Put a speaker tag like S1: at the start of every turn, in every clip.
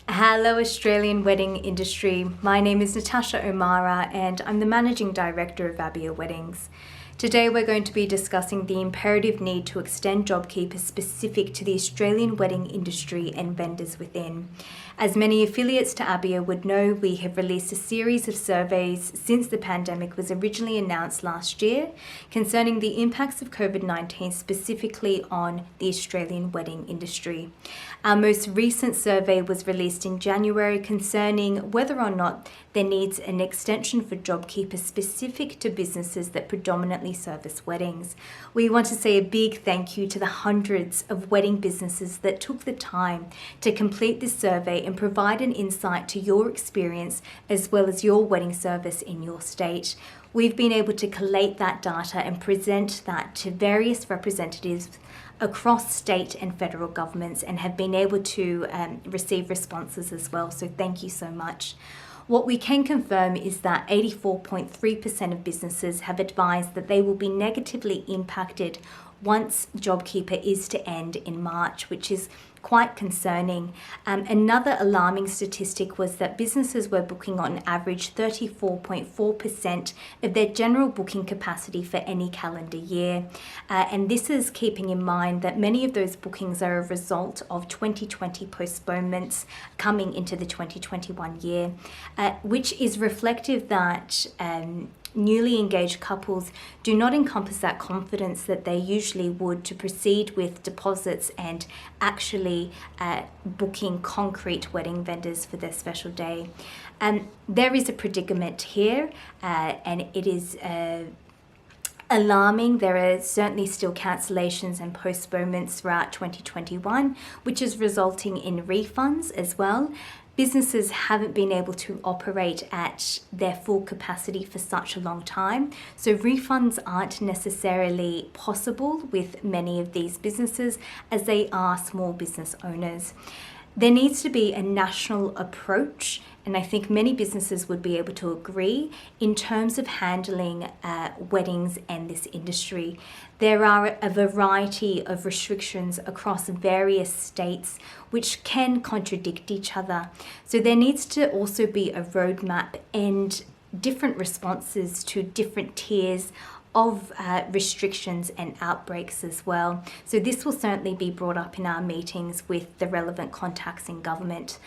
S1: Hello Australian wedding industry, my name is Natasha O'Mara and I'm the Managing Director of ABIA Weddings. Today we're going to be discussing the imperative need to extend Jobkeeper specific to the Australian wedding industry and vendors within. As many affiliates to ABIA would know, we have released a series of surveys since the pandemic was originally announced last year concerning the impacts of COVID-19 specifically on the Australian wedding industry. Our most recent survey was released in January concerning whether or not there needs an extension for Jobkeeper specific to businesses that predominantly service weddings. We want to say a big thank you to the hundreds of wedding businesses that took the time to complete this survey and provide an insight to your experience as well as your wedding service in your state. We've been able to collate that data and present that to various representatives across state and federal governments and have been able to receive responses as well. So thank you so much. What we can confirm is that 84.3% of businesses have advised that they will be negatively impacted once Jobkeeper is to end in March, which is quite concerning. Another alarming statistic was that businesses were booking on average 34.4% of their general booking capacity for any calendar year. And this is keeping in mind that many of those bookings are a result of 2020 postponements coming into the 2021 year, which is reflective that newly engaged couples do not encompass that confidence that they usually would to proceed with deposits and actually booking concrete wedding vendors for their special day. There is a predicament here and it is alarming. There are certainly still cancellations and postponements throughout 2021, which is resulting in refunds as well. Businesses haven't been able to operate at their full capacity for such a long time, so refunds aren't necessarily possible with many of these businesses as they are small business owners. There needs to be a national approach, and I think many businesses would be able to agree in terms of handling weddings and this industry. There are a variety of restrictions across various states which can contradict each other. So there needs to also be a roadmap and different responses to different tiers of restrictions and outbreaks as well. So this will certainly be brought up in our meetings with the relevant contacts in government.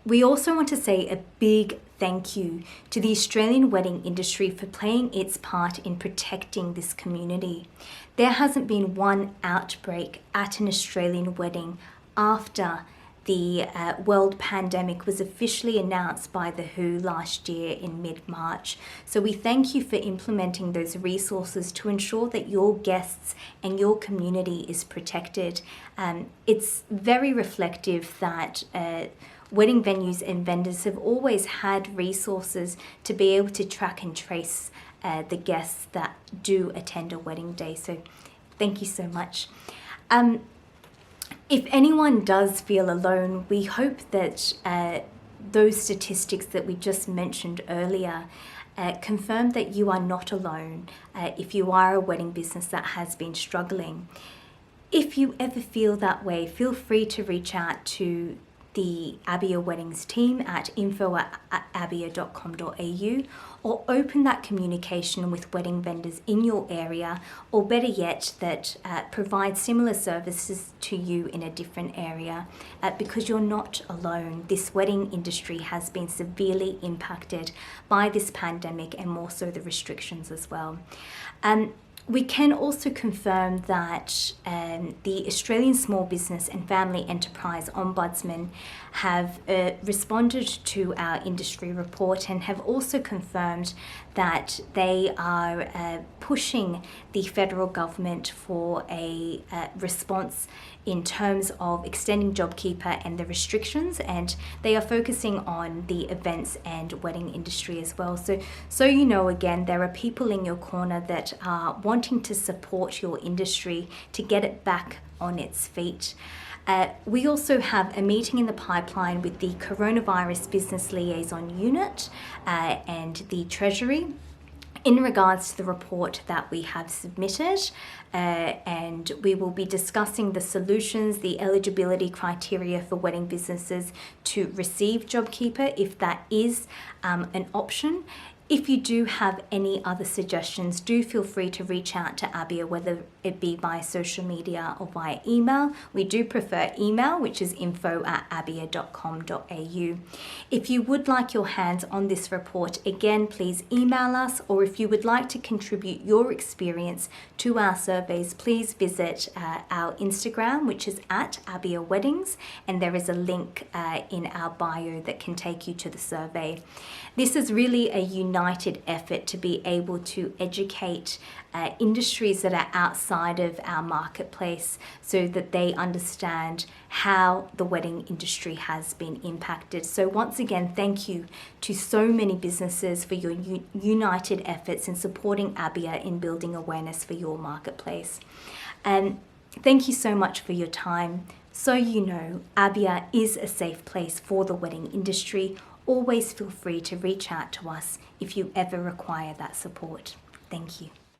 S1: We also want to say a big thank you to the Australian wedding industry for playing its part in protecting this community. There hasn't been one outbreak at an Australian wedding after the world pandemic was officially announced by the WHO last year in mid-March. So we thank you for implementing those resources to ensure that your guests and your community is protected. It's very reflective that wedding venues and vendors have always had resources to be able to track and trace the guests that do attend a wedding day. So thank you so much. If anyone does feel alone, we hope that those statistics that we just mentioned earlier confirm that you are not alone if you are a wedding business that has been struggling. If you ever feel that way, feel free to reach out to the ABIA Weddings team at info@abia.com.au or open that communication with wedding vendors in your area, or better yet, that provide similar services to you in a different area, because you're not alone. This wedding industry has been severely impacted by this pandemic and more so the restrictions as well. We can also confirm that the Australian Small Business and Family Enterprise Ombudsman have responded to our industry report and have also confirmed that they are pushing the federal government for a response in terms of extending Jobkeeper and the restrictions, and they are focusing on the events and wedding industry as well. So you know, again, there are people in your corner that are wanting to support your industry to get it back on its feet. We also have a meeting in the pipeline with the Coronavirus Business Liaison Unit and the Treasury in regards to the report that we have submitted, and we will be discussing the solutions, the eligibility criteria for wedding businesses to receive Jobkeeper, if that is an option. If you do have any other suggestions, do feel free to reach out to ABIA, whether it be via social media or via email. We do prefer email, which is info@abia.com.au. If you would like your hands on this report, again, please email us, or if you would like to contribute your experience to our surveys, please visit our Instagram, which is @ABIA Weddings, and there is a link in our bio that can take you to the survey. This is really a united effort to be able to educate industries that are outside of our marketplace so that they understand how the wedding industry has been impacted. So once again, thank you to so many businesses for your united efforts in supporting ABIA in building awareness for your marketplace. And thank you so much for your time. So you know, ABIA is a safe place for the wedding industry. Always feel free to reach out to us if you ever require that support. Thank you.